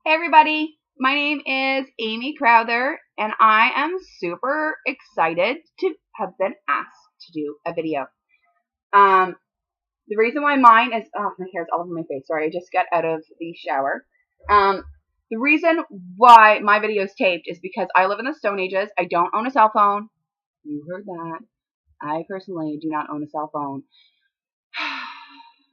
Hey everybody, my name is Amy Crowther and I am super excited to have been asked to do a video. Um, the reason why mine is, oh, my hair's all over my face. Sorry, I just got out of the shower. The reason why my video is taped is because I live in the Stone Ages. I don't own a cell phone. You heard that. I personally do not own a cell phone.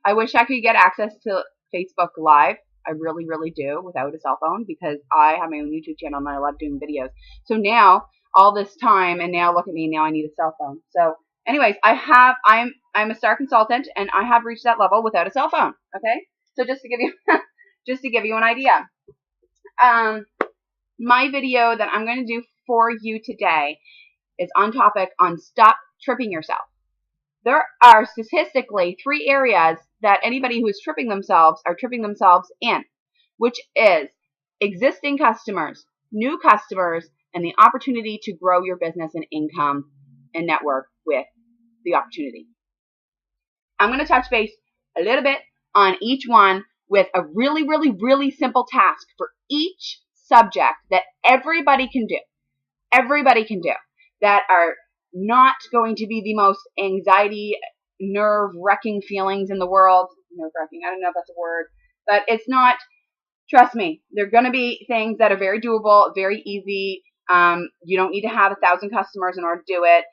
I wish I could get access to Facebook Live. I really, really do without a cell phone because I have my own YouTube channel and I love doing videos. So now, all this time, and now look at me, now I need a cell phone. So anyways, I'm a star consultant and I have reached that level without a cell phone. Okay? So just to give you, just to give you an idea. My video that I'm going to do for you today is on topic on stop tripping yourself. There are statistically 3 areas that anybody who is tripping themselves are tripping themselves in, which is existing customers, new customers, and the opportunity to grow your business and income and network with the opportunity. I'm going to touch base a little bit on each one with a really, really, really simple task for each subject that everybody can do. Everybody can do that are not going to be the most anxiety, nerve-wracking feelings in the world. Nerve-wracking, I don't know if that's a word, but it's not. Trust me, they're going to be things that are very doable, very easy. You don't need to have 1,000 customers in order to do it.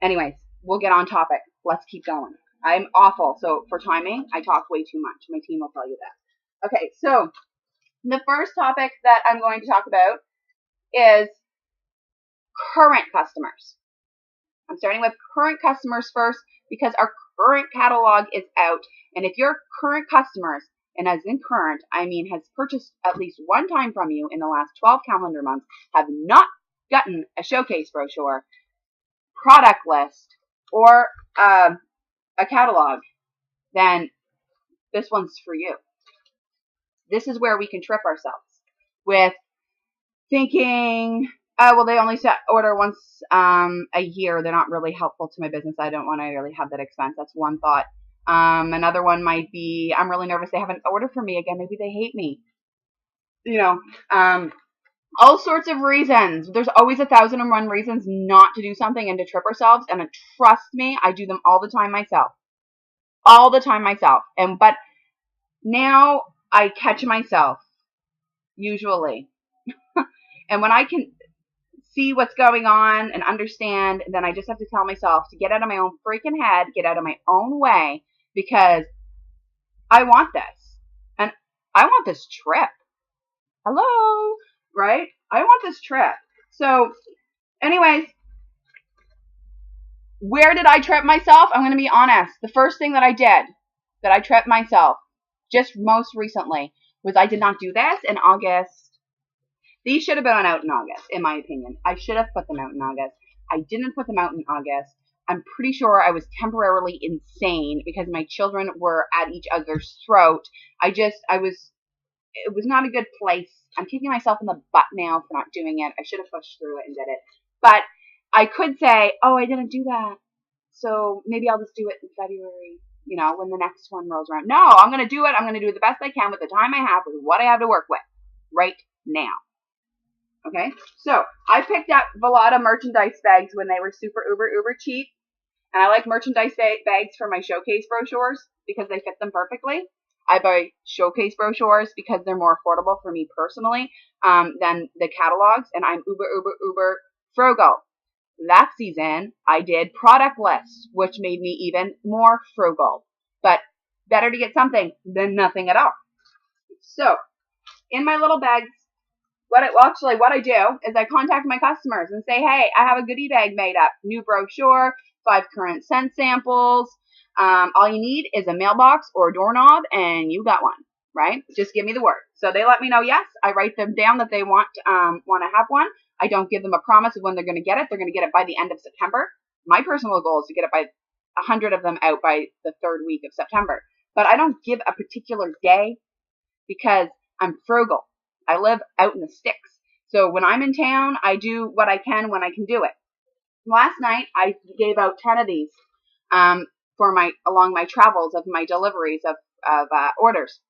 Anyways, we'll get on topic. Let's keep going. I'm awful, so for timing, I talk way too much. My team will tell you that. Okay, so the first topic that I'm going to talk about is current customers. I'm starting with current customers first because our current catalog is out. And if your current customers, and as in current, I mean has purchased at least one time from you in the last 12 calendar months, have not gotten a showcase brochure, product list, or a catalog, then this one's for you. This is where we can trip ourselves with thinking, oh, well, they only order once a year. They're not really helpful to my business. I don't want to really have that expense. That's one thought. Another one might be, I'm really nervous they haven't ordered from me again. Maybe they hate me. All sorts of reasons. There's always 1,001 reasons not to do something and to trip ourselves. And trust me, I do them all the time myself. All the time myself. But now I catch myself, usually. And when I can see what's going on and understand, then I just have to tell myself to get out of my own freaking head, get out of my own way, because I want this. And I want this trip. Hello? Right? I want this trip. So, anyways, where did I trip myself? I'm going to be honest. The first thing that I did, that I tripped myself, just most recently, was I did not do this in August. These should have been out in August, in my opinion. I should have put them out in August. I didn't put them out in August. I'm pretty sure I was temporarily insane because my children were at each other's throat. It was not a good place. I'm kicking myself in the butt now for not doing it. I should have pushed through it and did it. But I could say, oh, I didn't do that. So maybe I'll just do it in February, when the next one rolls around. No, I'm going to do it. I'm going to do it the best I can with the time I have, with what I have to work with right now. Okay, so I picked up a lot of merchandise bags when they were super, uber cheap. And I like merchandise bags for my showcase brochures because they fit them perfectly. I buy showcase brochures because they're more affordable for me personally than the catalogs. And I'm uber frugal. That season, I did product lists, which made me even more frugal. But better to get something than nothing at all. So, in my little bags, what I do is I contact my customers and say, hey, I have a goodie bag made up. New brochure, 5 current scent samples. All you need is a mailbox or a doorknob, and you got one, right? Just give me the word. So they let me know, yes. I write them down that they want to have one. I don't give them a promise of when they're going to get it. They're going to get it by the end of September. My personal goal is to get it by 100 of them out by the 3rd week of September. But I don't give a particular day because I'm frugal. I live out in the sticks. So when I'm in town, I do what I can when I can do it. Last night, I gave out 10 of these along my travels of my deliveries of orders.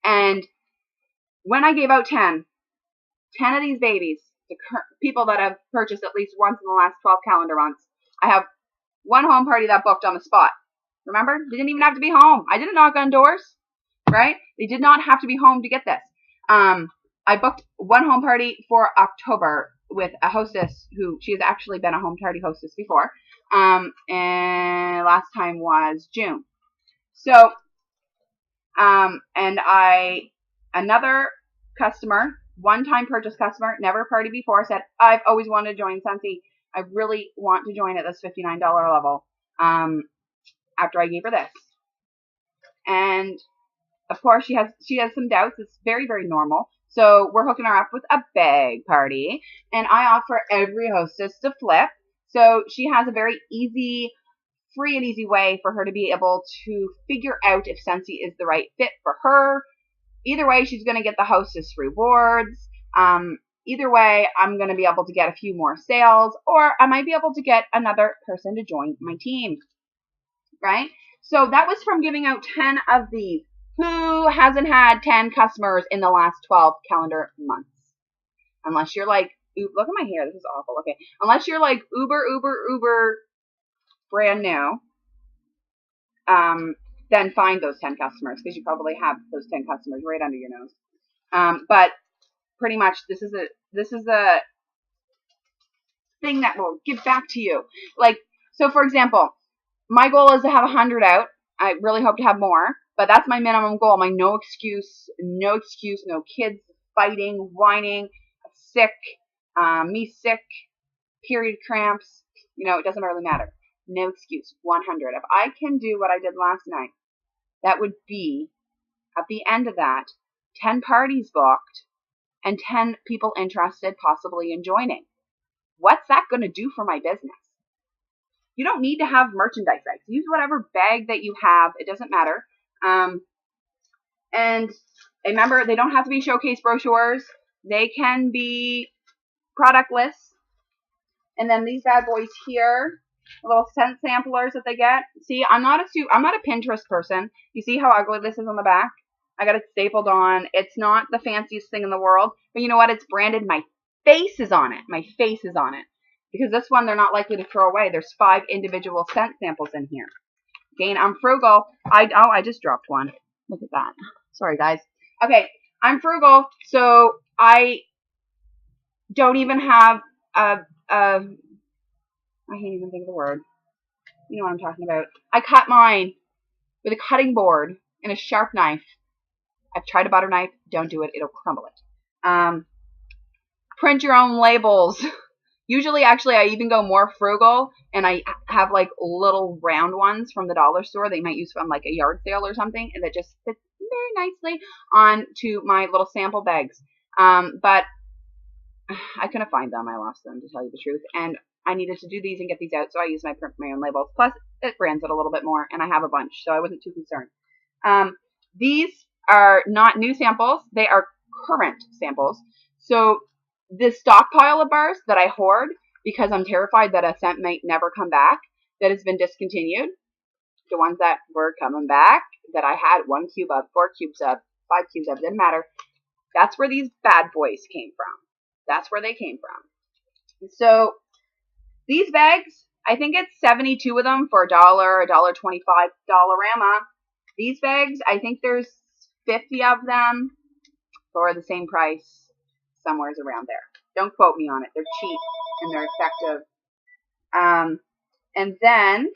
And when I gave out 10 of these babies to people that have purchased at least once in the last 12 calendar months, I have one home party that booked on the spot. Remember? They didn't even have to be home. I didn't knock on doors, right? They did not have to be home to get this. I booked one home party for October with a hostess who, she has actually been a home party hostess before. And last time was June. So, another customer, one-time purchase customer, never partied before, said, I've always wanted to join Scentsy. I really want to join at this $59 level. After I gave her this. And of course she has some doubts. It's very, very normal. So we're hooking her up with a bag party, and I offer every hostess to flip. So she has a very free and easy way for her to be able to figure out if Scentsy is the right fit for her. Either way, she's going to get the hostess rewards. Either way, I'm going to be able to get a few more sales, or I might be able to get another person to join my team. Right? So that was from giving out 10 of these. Who hasn't had 10 customers in the last 12 calendar months? Unless you're like, look at my hair, this is awful. Okay. Unless you're like uber brand new, then find those 10 customers, because you probably have those 10 customers right under your nose. But pretty much this is a thing that will give back to you. Like, so for example, my goal is to have 100 out. I really hope to have more, but that's my minimum goal. My no excuse, no kids fighting, whining, sick, me sick, period cramps. It doesn't really matter. No excuse. 100. If I can do what I did last night, that would be, at the end of that, 10 parties booked and 10 people interested possibly in joining. What's that going to do for my business? You don't need to have merchandise bags. Use whatever bag that you have. It doesn't matter. And remember, they don't have to be showcase brochures. They can be product lists. And then these bad boys here, little scent samplers that they get. See, I'm not a Pinterest person. You see how ugly this is on the back? I got it stapled on. It's not the fanciest thing in the world, but you know what? It's branded. My face is on it. My face is on it. Because this one, they're not likely to throw away. There's 5 individual scent samples in here. Again, I'm frugal. I just dropped one. Look at that. Sorry, guys. Okay, I'm frugal, so I don't even have I can't even think of the word. You know what I'm talking about. I cut mine with a cutting board and a sharp knife. I've tried a butter knife. Don't do it. It'll crumble it. Print your own labels. Usually, actually, I even go more frugal, and I have like little round ones from the dollar store they might use from like a yard sale or something, and that just fits very nicely onto my little sample bags. But I couldn't find them. I lost them, to tell you the truth. And I needed to do these and get these out, so I used my print my own labels. Plus, it brands it a little bit more, and I have a bunch, so I wasn't too concerned. These are not new samples. They are current samples. So this stockpile of bars that I hoard because I'm terrified that a scent might never come back, that has been discontinued. The ones that were coming back, that I had 1 cube of, 4 cubes of, 5 cubes of, didn't matter. That's where these bad boys came from. That's where they came from. So these bags, I think it's 72 of them for $1, $1.25 Dollarama. These bags, I think there's 50 of them for the same price. Somewhere's around there. Don't quote me on it. They're cheap and they're effective. And then,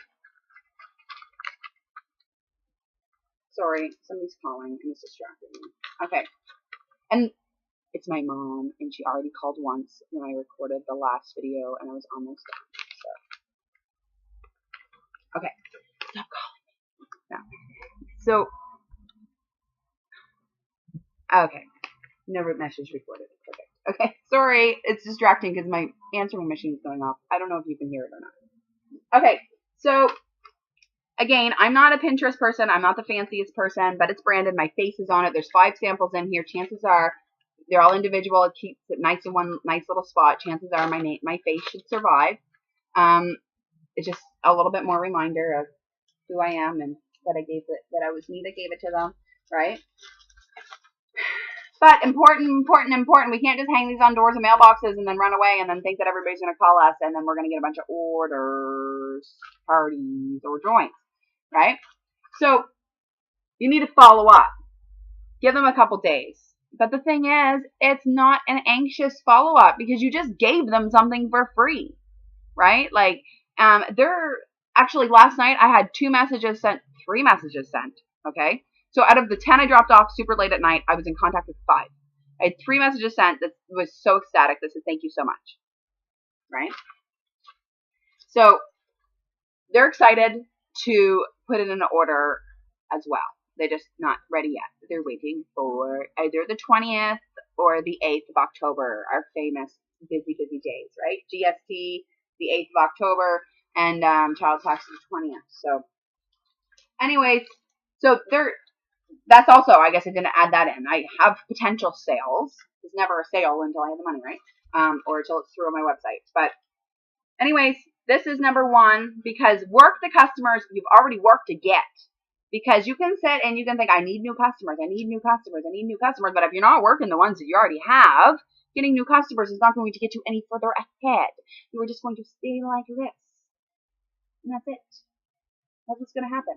sorry, somebody's calling and it's distracting me. Okay. And it's my mom, and she already called once when I recorded the last video, and I was almost done. So, okay. Stop calling me. No. So, okay. No message recorded. Perfect. Okay, sorry, it's distracting because my answering machine's going off. I don't know if you can hear it or not. Okay, so again, I'm not a Pinterest person. I'm not the fanciest person, but it's branded. My face is on it. There's 5 samples in here. Chances are they're all individual. It keeps it nice in one nice little spot. Chances are my face should survive. It's just a little bit more reminder of who I am and that I was me that gave it to them, right? But important. We can't just hang these on doors and mailboxes and then run away and then think that everybody's going to call us and then we're going to get a bunch of orders, parties, or joints, right? So you need to follow up. Give them a couple days. But the thing is, it's not an anxious follow-up because you just gave them something for free, right? Like, actually last night I had 3 messages sent, okay? So out of the 10 I dropped off super late at night, I was in contact with 5. I had 3 messages sent that was so ecstatic that said, thank you so much, right? So they're excited to put in an order as well. They're just not ready yet. They're waiting for either the 20th or the 8th of October, our famous busy days, right? GST, the 8th of October, and child tax the 20th. So anyways, so that's also, I guess I'm going to add that in. I have potential sales. There's never a sale until I have the money, right? Or until it's through on my website. But anyways, this is number 1 because work the customers you've already worked to get. Because you can sit and you can think, I need new customers, I need new customers, I need new customers. But if you're not working the ones that you already have, getting new customers is not going to get you any further ahead. You are just going to stay like this. And that's it. That's what's going to happen.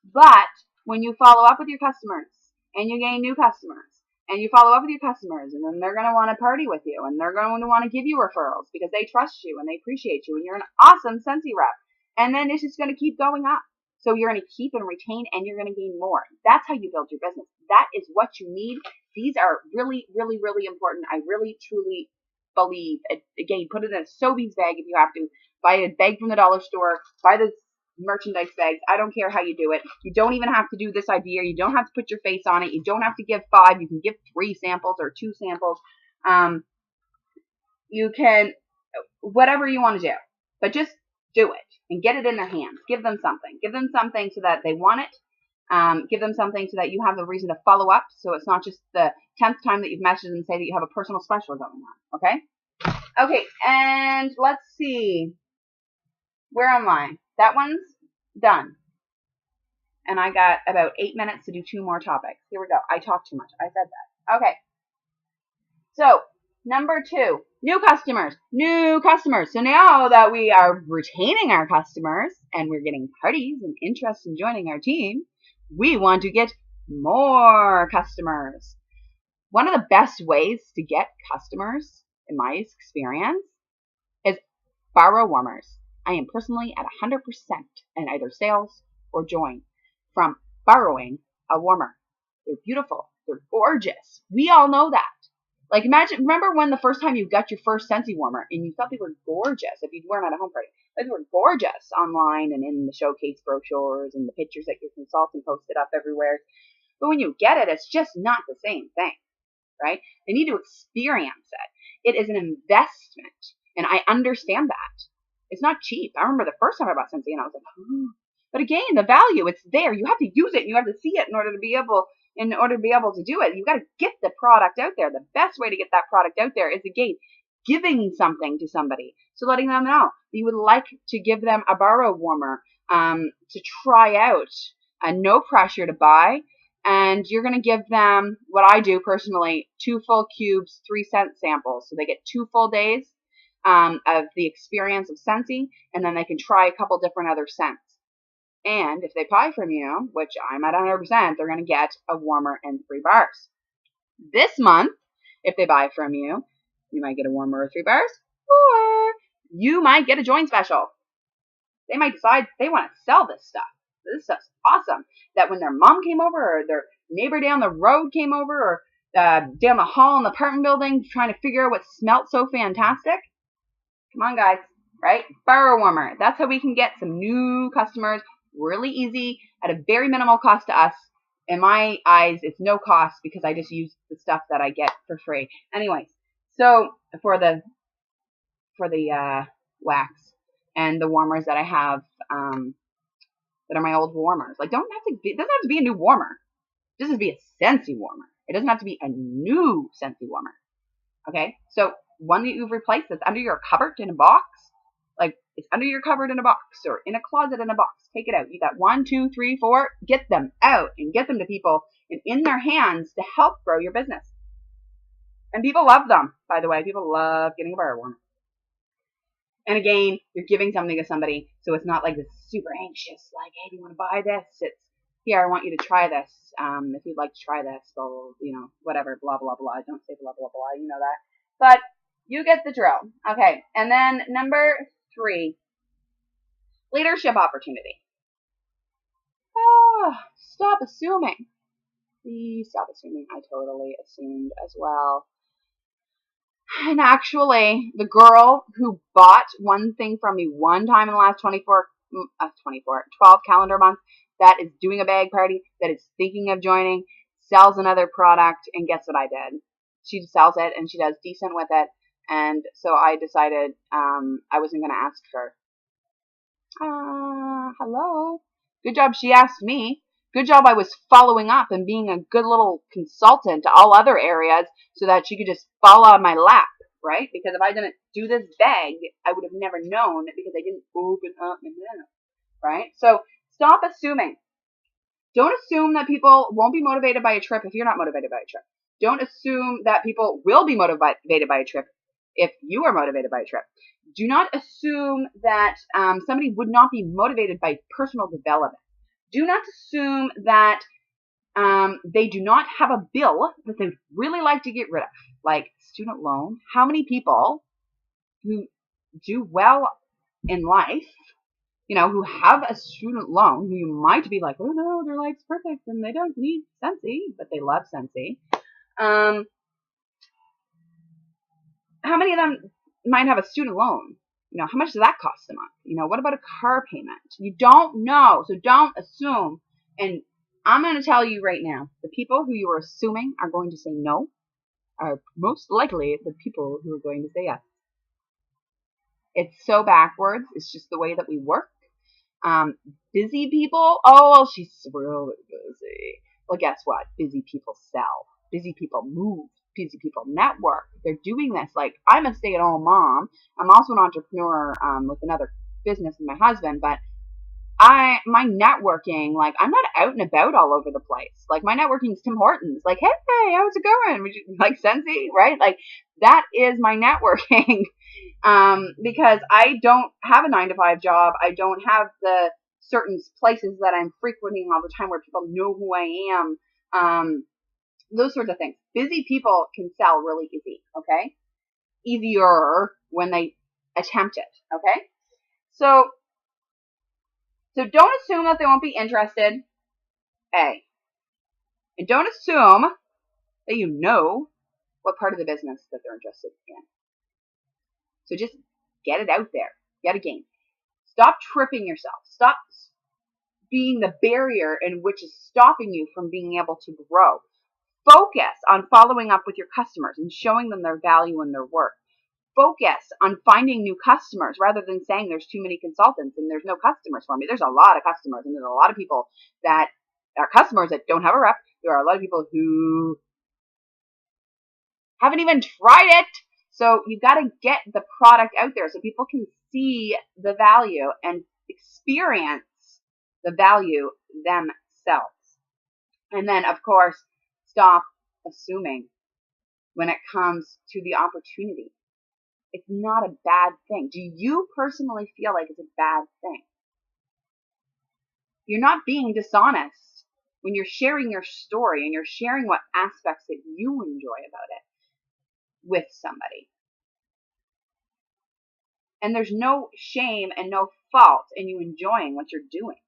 But when you follow up with your customers and you gain new customers and you follow up with your customers and then they're going to want to party with you and they're going to want to give you referrals because they trust you and they appreciate you and you're an awesome Scentsy rep. And then it's just going to keep going up. So you're going to keep and retain and you're going to gain more. That's how you build your business. That is what you need. These are really, really, really important. I really, truly believe. Again, put it in a Sobeys bag if you have to. Buy a bag from the dollar store. Buy the merchandise bags. I don't care how you do it. You don't even have to do this idea. You don't have to put your face on it. You don't have to give 5. You can give 3 samples or 2 samples. You can, whatever you want to do. But just do it and get it in their hands. Give them something. Give them something so that they want it. Give them something so that you have the reason to follow up. So it's not just the 10th time that you've messaged them and say that you have a personal special going on. Okay? Okay, and let's see. Where am I? That one's done. And I got about 8 minutes to do 2 more topics. Here we go. I talk too much. I said that. Okay. So, number 2, new customers. New customers. So now that we are retaining our customers and we're getting parties and interest in joining our team, we want to get more customers. One of the best ways to get customers, in my experience, is borrow warmers. I am personally at 100% in either sales or join from borrowing a warmer. They're beautiful. They're gorgeous. We all know that. Like remember when the first time you got your first Scentsy warmer and you thought they were gorgeous if you weren't at a home party. They were gorgeous online and in the showcase brochures and the pictures that your consultant posted up everywhere. But when you get it, it's just not the same thing, right? They need to experience it. It is an investment, and I understand that. It's not cheap. I remember the first time I bought Scentsy and I was like, oh. But again, the value, it's there. You have to use it and you have to see it in order to be able to do it. You've got to get the product out there. The best way to get that product out there is, again, giving something to somebody. So letting them know that you would like to give them a borrow warmer to try out, no pressure to buy. And you're going to give them, what I do personally, 2 full cubes, 3-cent samples. So they get 2 full days of the experience of Scentsy, and then they can try a couple different other scents. And if they buy from you, which I'm at 100%, they're going to get a warmer and 3 bars. This month, if they buy from you, you might get a warmer or 3 bars, or you might get a joint special. They might decide they want to sell this stuff. This stuff's awesome. That when their mom came over, or their neighbor down the road came over, or down the hall in the apartment building trying to figure out what smelled so fantastic. Come on, guys, right? Borrow warmer. That's how we can get some new customers. Really easy at a very minimal cost to us. In my eyes, it's no cost because I just use the stuff that I get for free. Anyways, so for the wax and the warmers that I have that are my old warmers, like it doesn't have to be a new warmer. It doesn't have to be a Scentsy warmer. It doesn't have to be a new Scentsy warmer. Okay, so one that you've replaced that's under your cupboard in a box, Like, it's under your cupboard in a box or in a closet in a box. Take it out. You got 1, 2, 3, 4. Get them out and get them to people and in their hands to help grow your business. And people love them, by the way. People love getting a bar warmer. And again, you're giving something to somebody, so it's not like this super anxious, like, hey, do you want to buy this? It's, here, I want you to try this. If you'd like to try this, so, whatever, blah, blah, blah. Don't say blah, blah, blah. You know that. But you get the drill. Okay. And then number 3, leadership opportunity. Stop assuming. Please stop assuming. I totally assumed as well. And actually, the girl who bought one thing from me one time in the last 12 calendar months, that is doing a bag party, that is thinking of joining, sells another product, and guess what I did? She sells it, and she does decent with it, and so I decided I wasn't going to ask her. Hello? Good job she asked me. Good job I was following up and being a good little consultant to all other areas so that she could just fall on my lap, right? Because if I didn't do this bag, I would have never known because I didn't open up my mouth, right? So stop assuming. Don't assume that people won't be motivated by a trip if you're not motivated by a trip. Don't assume that people will be motivated by a trip if you are motivated by a trip. Do not assume that somebody would not be motivated by personal development. Do not assume that they do not have a bill that they'd really like to get rid of, like student loan. How many people who do well in life, who have a student loan, who you might be like, oh no, their life's perfect and they don't need Scentsy, but they love Scentsy. How many of them might have a student loan? How much does that cost a month? What about a car payment? You don't know, so don't assume. And I'm going to tell you right now, the people who you are assuming are going to say no are most likely the people who are going to say yes. It's so backwards. It's just the way that we work. Busy people, oh, well, she's really busy. Well, guess what? Busy people sell. Busy people move. Busy people network. They're doing this. Like, I'm a stay-at-home mom. I'm also an entrepreneur with another business with my husband, but my networking, like, I'm not out and about all over the place. Like, my networking is Tim Hortons. Like, hey, how's it going? Would you like Scentsy, right? Like, that is my networking. Because I don't have a 9-to-5 job. I don't have the certain places that I'm frequenting all the time where people know who I am. Those sorts of things. Busy people can sell really easy, okay? Easier when they attempt it, okay? So don't assume that they won't be interested, A. And don't assume that you know what part of the business that they're interested in. So just get it out there. Get a game. Stop tripping yourself. Stop being the barrier in which is stopping you from being able to grow. Focus on following up with your customers and showing them their value and their work. Focus on finding new customers rather than saying there's too many consultants and there's no customers for me. There's a lot of customers, and there's a lot of people that are customers that don't have a rep. There are a lot of people who haven't even tried it. So you've got to get the product out there so people can see the value and experience the value themselves. And then, of course, stop assuming when it comes to the opportunity. It's not a bad thing. Do you personally feel like it's a bad thing? You're not being dishonest when you're sharing your story and you're sharing what aspects that you enjoy about it with somebody. And there's no shame and no fault in you enjoying what you're doing.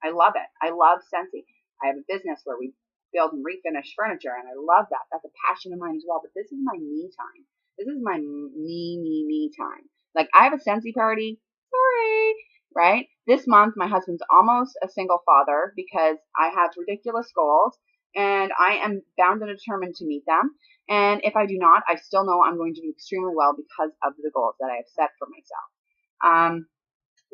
I love it. I love Scentsy. I have a business where we build and refinish furniture, and I love that. That's a passion of mine as well. But this is my me time. This is my me time. Like, I have a Scentsy party. Sorry. Right? This month, my husband's almost a single father because I have ridiculous goals, and I am bound and determined to meet them. And if I do not, I still know I'm going to do extremely well because of the goals that I have set for myself.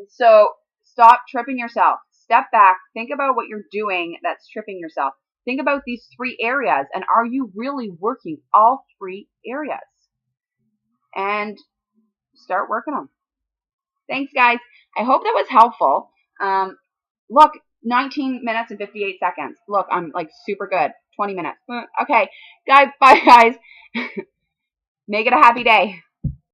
So stop tripping yourself. Step back. Think about what you're doing that's tripping yourself. Think about these 3 areas, and are you really working all 3 areas? And start working them. Thanks, guys. I hope that was helpful. Look, 19 minutes and 58 seconds. Look, I'm like super good. 20 minutes. Okay, guys, bye, guys. Make it a happy day.